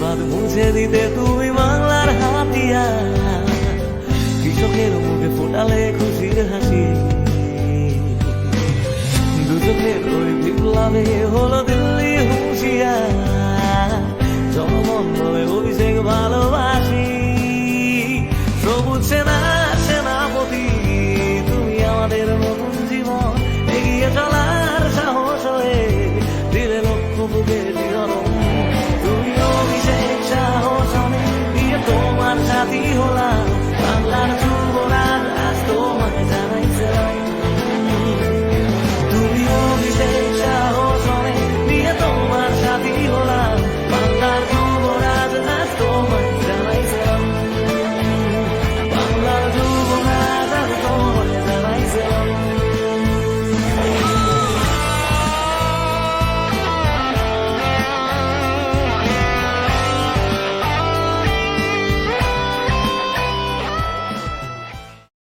বাদ মুছে দিতে তুমি বাংলার হাতিয়ার, কৃষকের মুখে ফোটালে খুশির হাসি, দু চোখের ওই বিপ্লবে হলো